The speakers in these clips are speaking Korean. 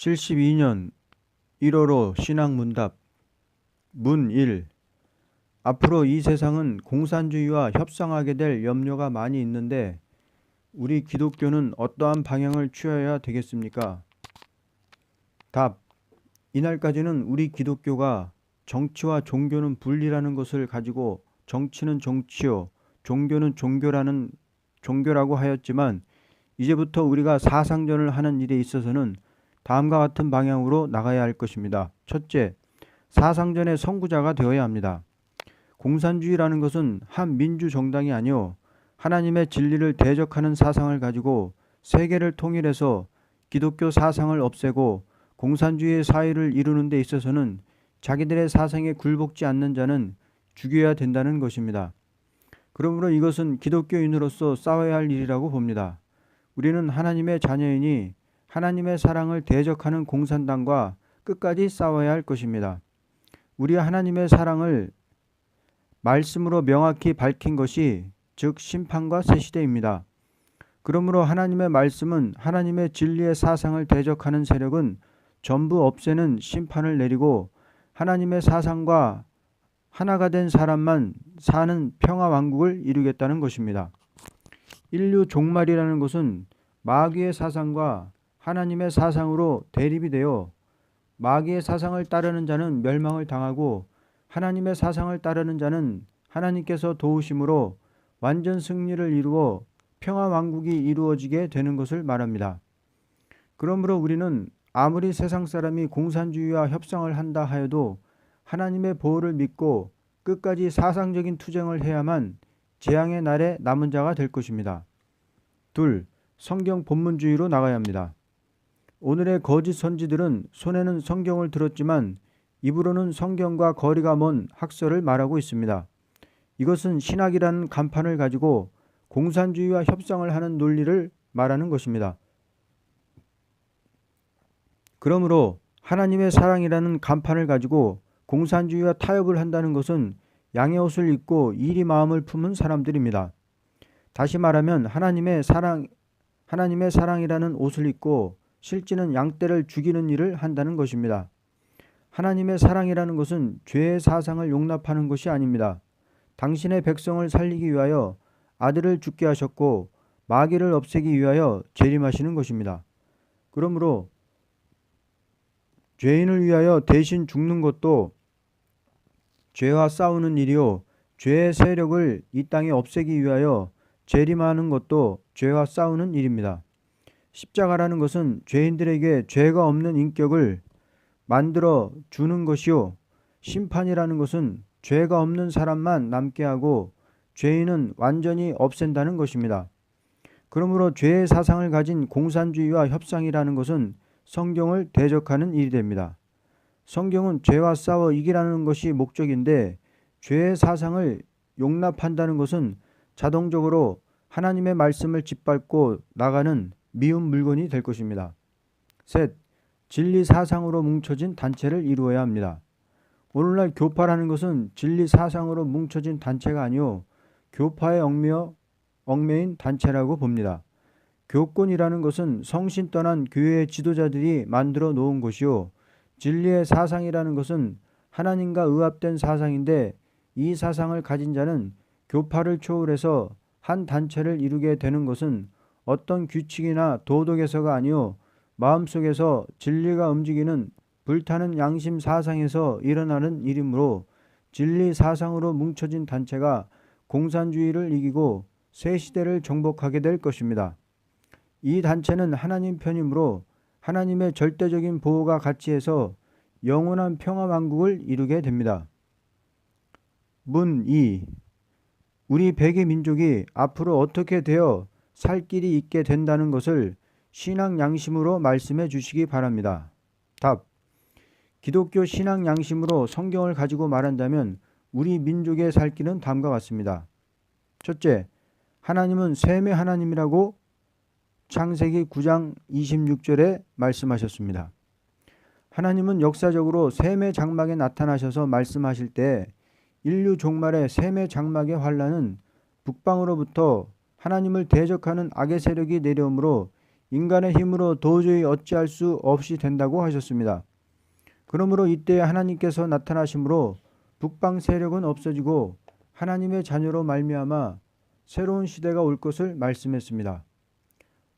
72년 1월호 신앙문답 문 1. 앞으로 이 세상은 공산주의와 협상하게 될 염려가 많이 있는데 우리 기독교는 어떠한 방향을 취해야 되겠습니까? 답. 이날까지는 우리 기독교가 정치와 종교는 분리라는 것을 가지고 정치는 정치요, 종교는 종교라고 하였지만 이제부터 우리가 사상전을 하는 일에 있어서는 다음과 같은 방향으로 나가야 할 것입니다. 첫째, 사상전의 선구자가 되어야 합니다. 공산주의라는 것은 한 민주 정당이 아니요 하나님의 진리를 대적하는 사상을 가지고 세계를 통일해서 기독교 사상을 없애고 공산주의의 사회를 이루는 데 있어서는 자기들의 사상에 굴복지 않는 자는 죽여야 된다는 것입니다. 그러므로 이것은 기독교인으로서 싸워야 할 일이라고 봅니다. 우리는 하나님의 자녀이니 하나님의 사랑을 대적하는 공산당과 끝까지 싸워야 할 것입니다. 우리 하나님의 사랑을 말씀으로 명확히 밝힌 것이 즉 심판과 새 시대입니다. 그러므로 하나님의 말씀은 하나님의 진리의 사상을 대적하는 세력은 전부 없애는 심판을 내리고 하나님의 사상과 하나가 된 사람만 사는 평화 왕국을 이루겠다는 것입니다. 인류 종말이라는 것은 마귀의 사상과 하나님의 사상으로 대립이 되어 마귀의 사상을 따르는 자는 멸망을 당하고 하나님의 사상을 따르는 자는 하나님께서 도우심으로 완전 승리를 이루어 평화 왕국이 이루어지게 되는 것을 말합니다. 그러므로 우리는 아무리 세상 사람이 공산주의와 협상을 한다 하여도 하나님의 보호를 믿고 끝까지 사상적인 투쟁을 해야만 재앙의 날에 남은 자가 될 것입니다. 둘, 성경 본문주의로 나가야 합니다. 오늘의 거짓 선지들은 손에는 성경을 들었지만 입으로는 성경과 거리가 먼 학설을 말하고 있습니다. 이것은 신학이라는 간판을 가지고 공산주의와 협상을 하는 논리를 말하는 것입니다. 그러므로 하나님의 사랑이라는 간판을 가지고 공산주의와 타협을 한다는 것은 양의 옷을 입고 이리 마음을 품은 사람들입니다. 다시 말하면 하나님의 사랑이라는 옷을 입고 실제는 양떼를 죽이는 일을 한다는 것입니다. 하나님의 사랑이라는 것은 죄의 사상을 용납하는 것이 아닙니다. 당신의 백성을 살리기 위하여 아들을 죽게 하셨고 마귀를 없애기 위하여 재림하시는 것입니다. 그러므로 죄인을 위하여 대신 죽는 것도 죄와 싸우는 일이요 죄의 세력을 이 땅에 없애기 위하여 재림하는 것도 죄와 싸우는 일입니다. 십자가라는 것은 죄인들에게 죄가 없는 인격을 만들어 주는 것이요 심판이라는 것은 죄가 없는 사람만 남게 하고 죄인은 완전히 없앤다는 것입니다. 그러므로 죄의 사상을 가진 공산주의와 협상이라는 것은 성경을 대적하는 일이 됩니다. 성경은 죄와 싸워 이기라는 것이 목적인데 죄의 사상을 용납한다는 것은 자동적으로 하나님의 말씀을 짓밟고 나가는 미운 물건이 될 것입니다. 셋, 진리 사상으로 뭉쳐진 단체를 이루어야 합니다. 오늘날 교파라는 것은 진리 사상으로 뭉쳐진 단체가 아니요 교파에 얽매인 단체라고 봅니다. 교권이라는 것은 성신 떠난 교회의 지도자들이 만들어 놓은 것이요 진리의 사상이라는 것은 하나님과 의합된 사상인데 이 사상을 가진 자는 교파를 초월해서 한 단체를 이루게 되는 것은 어떤 규칙이나 도덕에서가 아니요 마음속에서 진리가 움직이는 불타는 양심 사상에서 일어나는 일이므로 진리 사상으로 뭉쳐진 단체가 공산주의를 이기고 새 시대를 정복하게 될 것입니다. 이 단체는 하나님 편이므로 하나님의 절대적인 보호가 같이 해서 영원한 평화 왕국을 이루게 됩니다. 문 2. 우리 백의 민족이 앞으로 어떻게 되어 살 길이 있게 된다는 것을 신앙 양심으로 말씀해 주시기 바랍니다. 답. 기독교 신앙 양심으로 성경을 가지고 말한다면 우리 민족의 살 길은 다음과 같습니다. 첫째, 하나님은 셈의 하나님이라고 창세기 9장 26절에 말씀하셨습니다. 하나님은 역사적으로 셈의 장막에 나타나셔서 말씀하실 때 인류 종말의 셈의 장막의 환란은 북방으로부터 하나님을 대적하는 악의 세력이 내려오므로 인간의 힘으로 도저히 어찌할 수 없이 된다고 하셨습니다. 그러므로 이때 하나님께서 나타나심으로 북방 세력은 없어지고 하나님의 자녀로 말미암아 새로운 시대가 올 것을 말씀했습니다.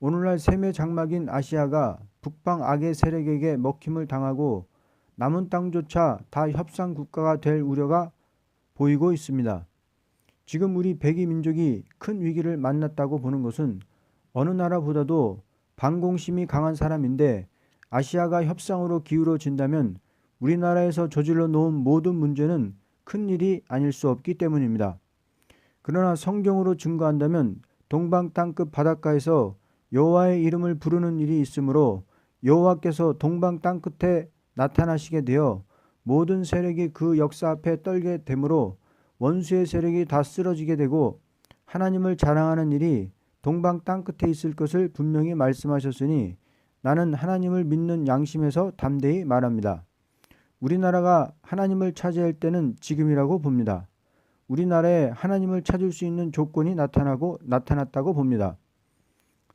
오늘날 셈의 장막인 아시아가 북방 악의 세력에게 먹힘을 당하고 남은 땅조차 다 협상 국가가 될 우려가 보이고 있습니다. 지금 우리 백이 민족이 큰 위기를 만났다고 보는 것은 어느 나라보다도 반공심이 강한 사람인데 아시아가 협상으로 기울어진다면 우리나라에서 저질러 놓은 모든 문제는 큰 일이 아닐 수 없기 때문입니다. 그러나 성경으로 증거한다면 동방 땅끝 바닷가에서 여호와의 이름을 부르는 일이 있으므로 여호와께서 동방 땅끝에 나타나시게 되어 모든 세력이 그 역사 앞에 떨게 되므로 원수의 세력이 다 쓰러지게 되고 하나님을 자랑하는 일이 동방 땅끝에 있을 것을 분명히 말씀하셨으니 나는 하나님을 믿는 양심에서 담대히 말합니다. 우리나라가 하나님을 차지할 때는 지금이라고 봅니다. 우리나라에 하나님을 찾을 수 있는 조건이 나타났다고 봅니다.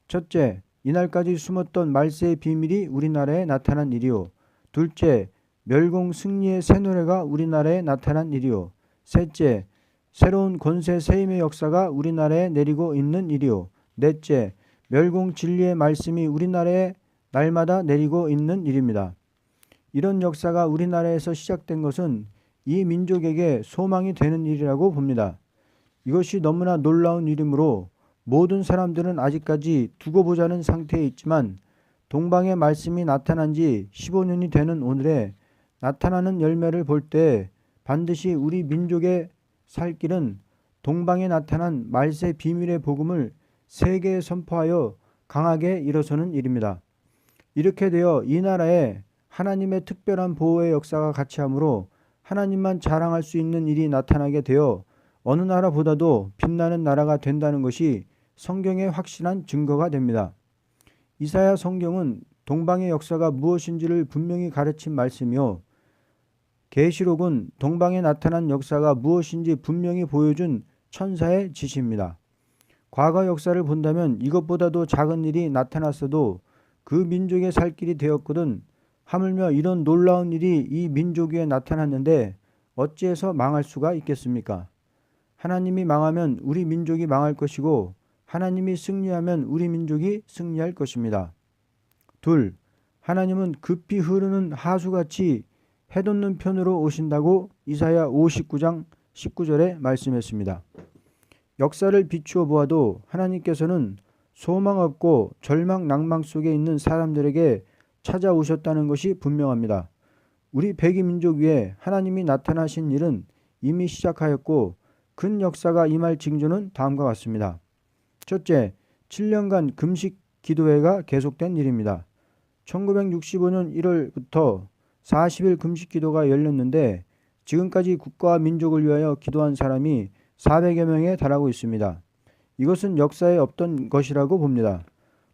첫째, 이날까지 숨었던 말세의 비밀이 우리나라에 나타난 일이요. 둘째, 멸공 승리의 새 노래가 우리나라에 나타난 일이요. 셋째, 새로운 권세 세임의 역사가 우리나라에 내리고 있는 일이요. 넷째, 멸공 진리의 말씀이 우리나라에 날마다 내리고 있는 일입니다. 이런 역사가 우리나라에서 시작된 것은 이 민족에게 소망이 되는 일이라고 봅니다. 이것이 너무나 놀라운 일이므로 모든 사람들은 아직까지 두고 보자는 상태에 있지만 동방의 말씀이 나타난 지 15년이 되는 오늘에 나타나는 열매를 볼 때 반드시 우리 민족의 살 길은 동방에 나타난 말세 비밀의 복음을 세계에 선포하여 강하게 일어서는 일입니다. 이렇게 되어 이 나라에 하나님의 특별한 보호의 역사가 같이하므로 하나님만 자랑할 수 있는 일이 나타나게 되어 어느 나라보다도 빛나는 나라가 된다는 것이 성경의 확실한 증거가 됩니다. 이사야 성경은 동방의 역사가 무엇인지를 분명히 가르친 말씀이요. 계시록은 동방에 나타난 역사가 무엇인지 분명히 보여준 천사의 지시입니다. 과거 역사를 본다면 이것보다도 작은 일이 나타났어도 그 민족의 살 길이 되었거든 하물며 이런 놀라운 일이 이 민족 위에 나타났는데 어찌해서 망할 수가 있겠습니까? 하나님이 망하면 우리 민족이 망할 것이고 하나님이 승리하면 우리 민족이 승리할 것입니다. 둘, 하나님은 급히 흐르는 하수같이 해돋는 편으로 오신다고 이사야 59장 19절에 말씀했습니다. 역사를 비추어 보아도 하나님께서는 소망 없고 절망 낭망 속에 있는 사람들에게 찾아오셨다는 것이 분명합니다. 우리 백이 민족 위에 하나님이 나타나신 일은 이미 시작하였고 큰 역사가 임할 징조는 다음과 같습니다. 첫째, 7년간 금식 기도회가 계속된 일입니다. 1965년 1월부터 40일 금식 기도가 열렸는데 지금까지 국가와 민족을 위하여 기도한 사람이 400여 명에 달하고 있습니다. 이것은 역사에 없던 것이라고 봅니다.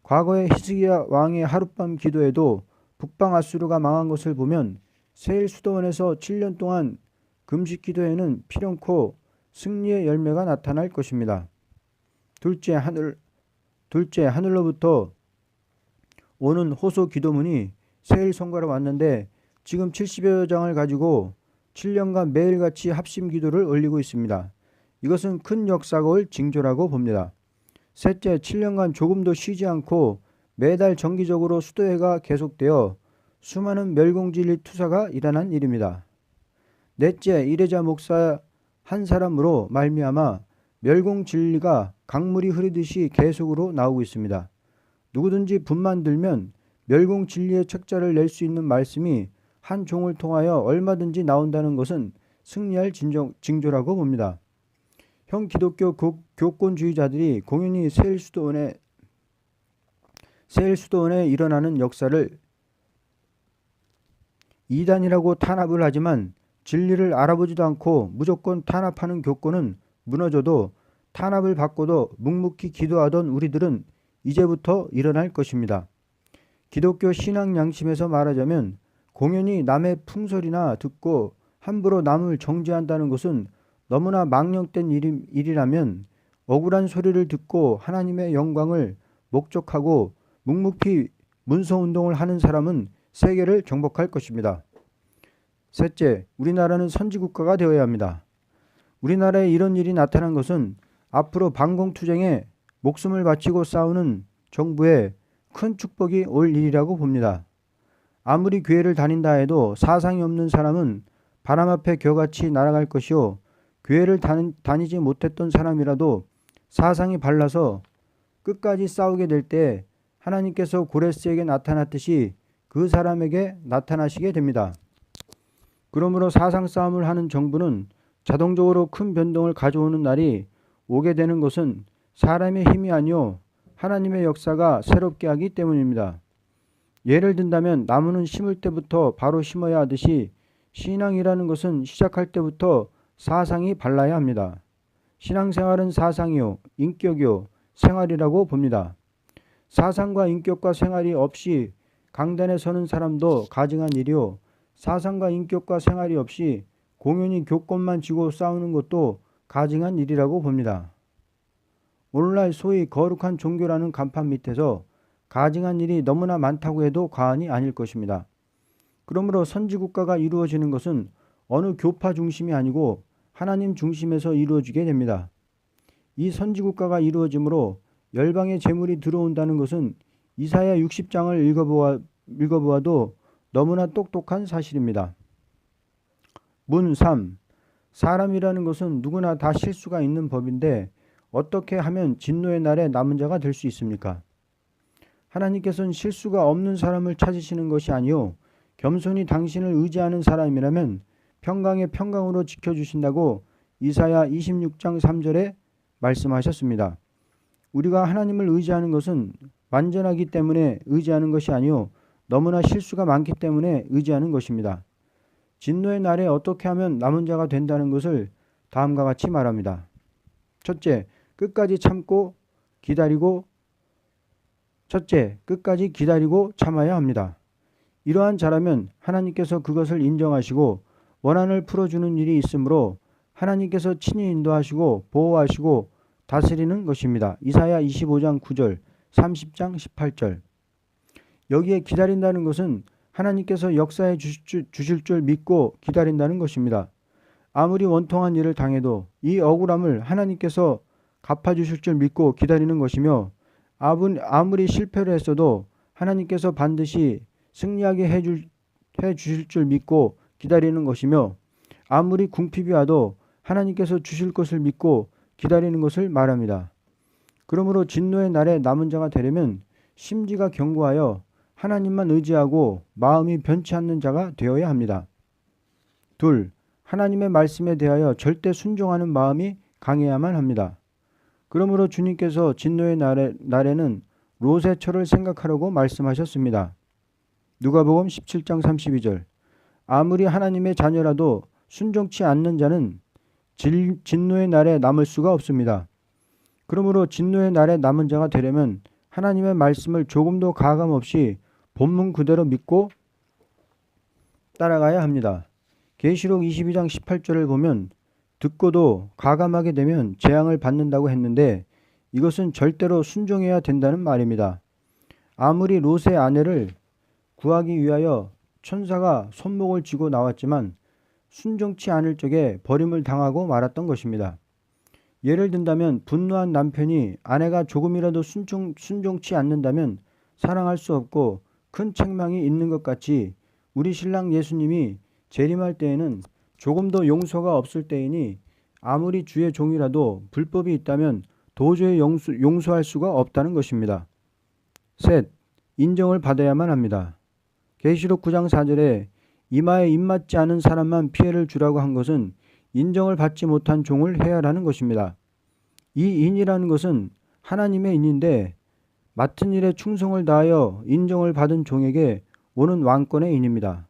과거에 히스기야 왕의 하룻밤 기도에도 북방 아수르가 망한 것을 보면 세일 수도원에서 7년 동안 금식 기도에는 필연코 승리의 열매가 나타날 것입니다. 둘째, 하늘로부터 오는 호소 기도문이 세일 선거로 왔는데 지금 70여 장을 가지고 7년간 매일같이 합심 기도를 올리고 있습니다. 이것은 큰 역사가 올 징조라고 봅니다. 셋째, 7년간 조금도 쉬지 않고 매달 정기적으로 수도회가 계속되어 수많은 멸공진리 투사가 일어난 일입니다. 넷째, 이래자 목사 한 사람으로 말미암아 멸공진리가 강물이 흐르듯이 계속으로 나오고 있습니다. 누구든지 분만 들면 멸공진리의 책자를 낼 수 있는 말씀이 한 종을 통하여 얼마든지 나온다는 것은 승리할 징조라고 봅니다. 현 기독교 교권주의자들이 공연히 세일 수도원에 일어나는 역사를 이단이라고 탄압을 하지만 진리를 알아보지도 않고 무조건 탄압하는 교권은 무너져도 탄압을 받고도 묵묵히 기도하던 우리들은 이제부터 일어날 것입니다. 기독교 신앙 양심에서 말하자면 공연히 남의 풍설이나 듣고 함부로 남을 정죄한다는 것은 너무나 망령된 일이라면 억울한 소리를 듣고 하나님의 영광을 목적하고 묵묵히 문서운동을 하는 사람은 세계를 정복할 것입니다. 셋째, 우리나라는 선지국가가 되어야 합니다. 우리나라에 이런 일이 나타난 것은 앞으로 반공투쟁에 목숨을 바치고 싸우는 정부에 큰 축복이 올 일이라고 봅니다. 아무리 교회를 다닌다 해도 사상이 없는 사람은 바람 앞에 겨같이 날아갈 것이요, 교회를 다니지 못했던 사람이라도 사상이 발라서 끝까지 싸우게 될 때 하나님께서 고레스에게 나타났듯이 그 사람에게 나타나시게 됩니다. 그러므로 사상 싸움을 하는 정부는 자동적으로 큰 변동을 가져오는 날이 오게 되는 것은 사람의 힘이 아니요 하나님의 역사가 새롭게 하기 때문입니다. 예를 든다면 나무는 심을 때부터 바로 심어야 하듯이 신앙이라는 것은 시작할 때부터 사상이 발라야 합니다. 신앙생활은 사상이요, 인격이요, 생활이라고 봅니다. 사상과 인격과 생활이 없이 강단에 서는 사람도 가증한 일이요, 사상과 인격과 생활이 없이 공연히 교권만 쥐고 싸우는 것도 가증한 일이라고 봅니다. 오늘날 소위 거룩한 종교라는 간판 밑에서 가증한 일이 너무나 많다고 해도 과언이 아닐 것입니다. 그러므로 선지국가가 이루어지는 것은 어느 교파 중심이 아니고 하나님 중심에서 이루어지게 됩니다. 이 선지국가가 이루어지므로 열방의 재물이 들어온다는 것은 이사야 60장을 읽어보아도 너무나 똑똑한 사실입니다. 문 3. 사람이라는 것은 누구나 다 실수가 있는 법인데 어떻게 하면 진노의 날에 남은 자가 될 수 있습니까? 하나님께서는 실수가 없는 사람을 찾으시는 것이 아니요 겸손히 당신을 의지하는 사람이라면 평강의 평강으로 지켜주신다고 이사야 26장 3절에 말씀하셨습니다. 우리가 하나님을 의지하는 것은 완전하기 때문에 의지하는 것이 아니요 너무나 실수가 많기 때문에 의지하는 것입니다. 진노의 날에 어떻게 하면 남은 자가 된다는 것을 다음과 같이 말합니다. 첫째, 끝까지 기다리고 참아야 합니다. 이러한 자라면 하나님께서 그것을 인정하시고 원한을 풀어주는 일이 있으므로 하나님께서 친히 인도하시고 보호하시고 다스리는 것입니다. 이사야 25장 9절, 30장 18절. 여기에 기다린다는 것은 하나님께서 역사해 주실 줄 믿고 기다린다는 것입니다. 아무리 원통한 일을 당해도 이 억울함을 하나님께서 갚아주실 줄 믿고 기다리는 것이며 아무리 실패를 했어도 하나님께서 반드시 승리하게 해주실 줄 믿고 기다리는 것이며 아무리 궁핍이 와도 하나님께서 주실 것을 믿고 기다리는 것을 말합니다. 그러므로 진노의 날에 남은 자가 되려면 심지가 견고하여 하나님만 의지하고 마음이 변치 않는 자가 되어야 합니다. 둘, 하나님의 말씀에 대하여 절대 순종하는 마음이 강해야만 합니다. 그러므로 주님께서 진노의 날에는 롯의 처를 생각하라고 말씀하셨습니다. 누가복음 17장 32절. 아무리 하나님의 자녀라도 순종치 않는 자는 진노의 날에 남을 수가 없습니다. 그러므로 진노의 날에 남은 자가 되려면 하나님의 말씀을 조금도 가감 없이 본문 그대로 믿고 따라가야 합니다. 계시록 22장 18절을 보면 듣고도 가감하게 되면 재앙을 받는다고 했는데 이것은 절대로 순종해야 된다는 말입니다. 아무리 롯의 아내를 구하기 위하여 천사가 손목을 쥐고 나왔지만 순종치 않을 적에 버림을 당하고 말았던 것입니다. 예를 든다면 분노한 남편이 아내가 조금이라도 순종치 않는다면 사랑할 수 없고 큰 책망이 있는 것 같이 우리 신랑 예수님이 재림할 때에는 조금도 용서가 없을 때이니 아무리 주의 종이라도 불법이 있다면 도저히 용서할 수가 없다는 것입니다. 셋, 인정을 받아야만 합니다. 계시록 9장 4절에 이마에 입맞지 않은 사람만 피해를 주라고 한 것은 인정을 받지 못한 종을 해야라는 것입니다. 이 인이라는 것은 하나님의 인인데 맡은 일에 충성을 다하여 인정을 받은 종에게 오는 왕권의 인입니다.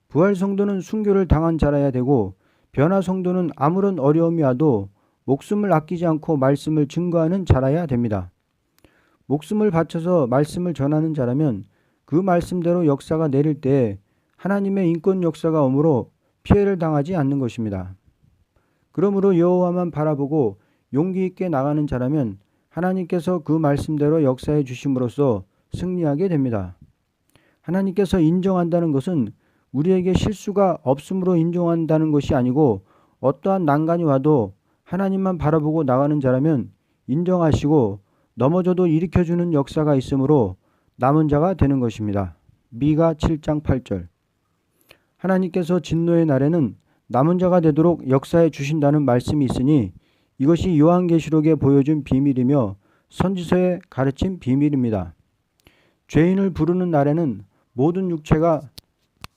부활 성도는 순교를 당한 자라야 되고 변화 성도는 아무런 어려움이 와도 목숨을 아끼지 않고 말씀을 증거하는 자라야 됩니다. 목숨을 바쳐서 말씀을 전하는 자라면 그 말씀대로 역사가 내릴 때 하나님의 인권 역사가 오므로 피해를 당하지 않는 것입니다. 그러므로 여호와만 바라보고 용기 있게 나가는 자라면 하나님께서 그 말씀대로 역사해 주심으로써 승리하게 됩니다. 하나님께서 인정한다는 것은 우리에게 실수가 없음으로 인정한다는 것이 아니고 어떠한 난관이 와도 하나님만 바라보고 나가는 자라면 인정하시고 넘어져도 일으켜주는 역사가 있으므로 남은 자가 되는 것입니다. 미가 7장 8절. 하나님께서 진노의 날에는 남은 자가 되도록 역사해 주신다는 말씀이 있으니 이것이 요한계시록에 보여준 비밀이며 선지서에 가르친 비밀입니다. 죄인을 부르는 날에는 모든 육체가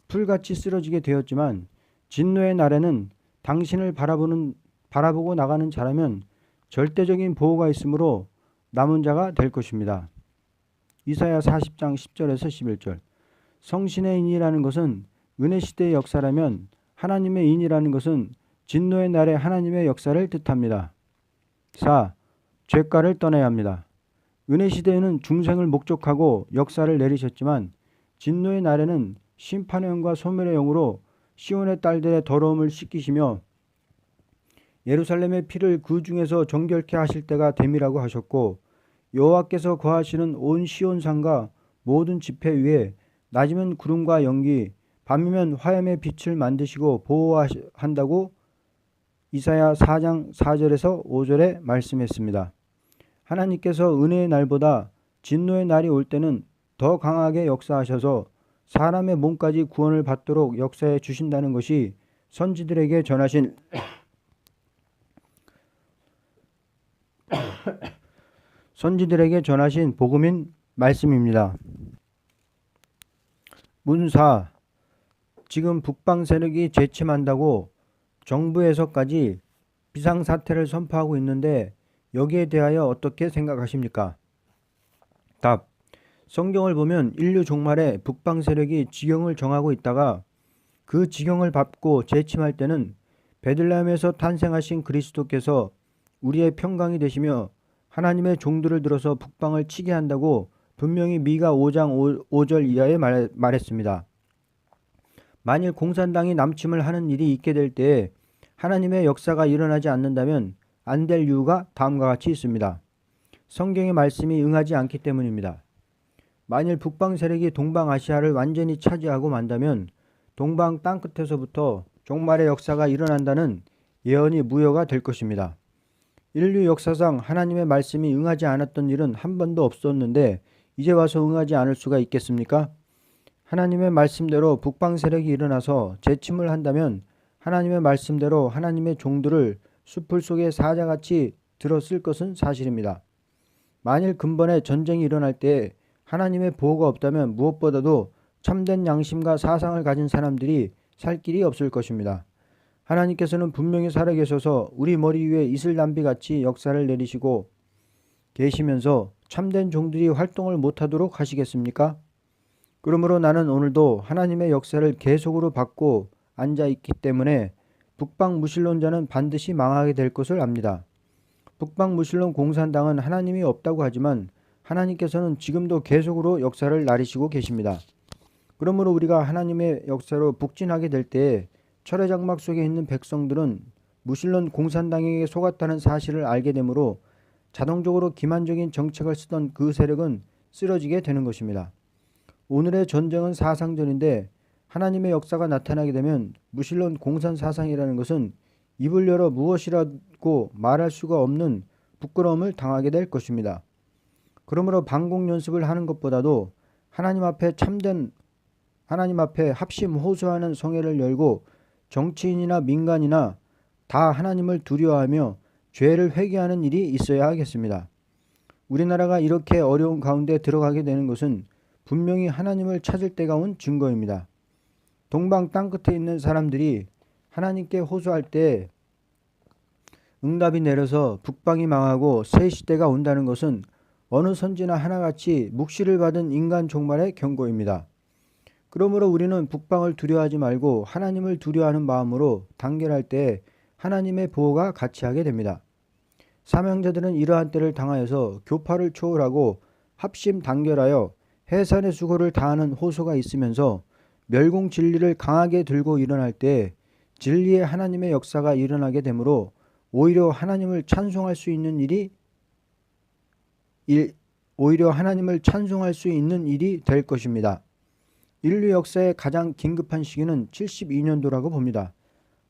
풀같이 쓰러지게 되었지만 진노의 날에는 당신을 바라보고 나가는 자라면 절대적인 보호가 있으므로 남은 자가 될 것입니다. 이사야 40장 10절에서 11절. 성신의 인이라는 것은 은혜 시대의 역사라면 하나님의 인이라는 것은 진노의 날에 하나님의 역사를 뜻합니다. 4. 죄가를 떠나야 합니다. 은혜 시대에는 중생을 목적하고 역사를 내리셨지만 진노의 날에는 심판의 영과 소멸의 영으로 시온의 딸들의 더러움을 씻기시며 예루살렘의 피를 그 중에서 정결케 하실 때가 됨이라고 하셨고 여호와께서 거하시는 온 시온산과 모든 지폐 위에 낮이면 구름과 연기 밤이면 화염의 빛을 만드시고 보호한다고 이사야 4장 4절에서 5절에 말씀했습니다. 하나님께서 은혜의 날보다 진노의 날이 올 때는 더 강하게 역사하셔서 사람의 몸까지 구원을 받도록 역사해 주신다는 것이 선지들에게 전하신 복음인 말씀입니다. 문사. 지금 북방 세력이 재침한다고 정부에서까지 비상사태를 선포하고 있는데 여기에 대하여 어떻게 생각하십니까? 답. 성경을 보면 인류 종말에 북방 세력이 지경을 정하고 있다가 그 지경을 밟고 재침할 때는 베들레헴에서 탄생하신 그리스도께서 우리의 평강이 되시며 하나님의 종들을 들어서 북방을 치게 한다고 분명히 미가 5장 5절 이하에 말했습니다. 만일 공산당이 남침을 하는 일이 있게 될 때에 하나님의 역사가 일어나지 않는다면 안 될 이유가 다음과 같이 있습니다. 성경의 말씀이 응하지 않기 때문입니다. 만일 북방 세력이 동방아시아를 완전히 차지하고 만다면 동방 땅끝에서부터 종말의 역사가 일어난다는 예언이 무효가 될 것입니다. 인류 역사상 하나님의 말씀이 응하지 않았던 일은 한 번도 없었는데 이제 와서 응하지 않을 수가 있겠습니까? 하나님의 말씀대로 북방 세력이 일어나서 재침을 한다면 하나님의 말씀대로 하나님의 종들을 숲을 속에 사자같이 들었을 것은 사실입니다. 만일 근본에 전쟁이 일어날 때 하나님의 보호가 없다면 무엇보다도 참된 양심과 사상을 가진 사람들이 살 길이 없을 것입니다. 하나님께서는 분명히 살아계셔서 우리 머리 위에 이슬담비같이 역사를 내리시고 계시면서 참된 종들이 활동을 못하도록 하시겠습니까? 그러므로 나는 오늘도 하나님의 역사를 계속으로 받고 앉아있기 때문에 북방 무신론자는 반드시 망하게 될 것을 압니다. 북방 무신론 공산당은 하나님이 없다고 하지만 하나님께서는 지금도 계속으로 역사를 나리시고 계십니다. 그러므로 우리가 하나님의 역사로 북진하게 될 때에 철의 장막 속에 있는 백성들은 무신론 공산당에게 속았다는 사실을 알게 되므로 자동적으로 기만적인 정책을 쓰던 그 세력은 쓰러지게 되는 것입니다. 오늘의 전쟁은 사상전인데 하나님의 역사가 나타나게 되면 무신론 공산 사상이라는 것은 입을 열어 무엇이라고 말할 수가 없는 부끄러움을 당하게 될 것입니다. 그러므로 방공 연습을 하는 것보다도 하나님 앞에 합심 호소하는 성회를 열고 정치인이나 민간이나 다 하나님을 두려워하며 죄를 회개하는 일이 있어야 하겠습니다. 우리나라가 이렇게 어려운 가운데 들어가게 되는 것은 분명히 하나님을 찾을 때가 온 증거입니다. 동방 땅끝에 있는 사람들이 하나님께 호소할 때 응답이 내려서 북방이 망하고 새 시대가 온다는 것은 어느 선지나 하나같이 묵시를 받은 인간 종말의 경고입니다. 그러므로 우리는 북방을 두려워하지 말고 하나님을 두려워하는 마음으로 단결할 때 하나님의 보호가 같이 하게 됩니다. 사명자들은 이러한 때를 당하여서 교파를 초월하고 합심 단결하여 해산의 수고를 다하는 호소가 있으면서 멸공 진리를 강하게 들고 일어날 때 진리의 하나님의 역사가 일어나게 되므로 오히려 하나님을 찬송할 수 있는 일이 오히려 하나님을 찬송할 수 있는 일이 될 것입니다. 인류 역사의 가장 긴급한 시기는 72년도라고 봅니다.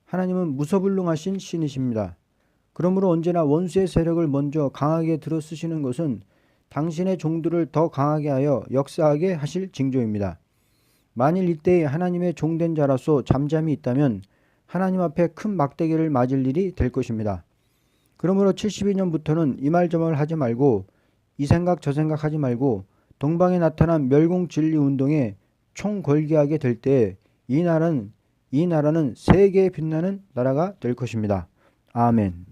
하나님은 무소불능하신 신이십니다. 그러므로 언제나 원수의 세력을 먼저 강하게 들어쓰시는 것은 당신의 종들을 더 강하게 하여 역사하게 하실 징조입니다. 만일 이때에 하나님의 종된 자라서 잠잠히 있다면 하나님 앞에 큰 막대기를 맞을 일이 될 것입니다. 그러므로 72년부터는 이 말 저 말 하지 말고 이 생각 저 생각 하지 말고 동방에 나타난 멸공진리 운동에 총궐기하게 될 때에 이 나라는 세계에 빛나는 나라가 될 것입니다. 아멘.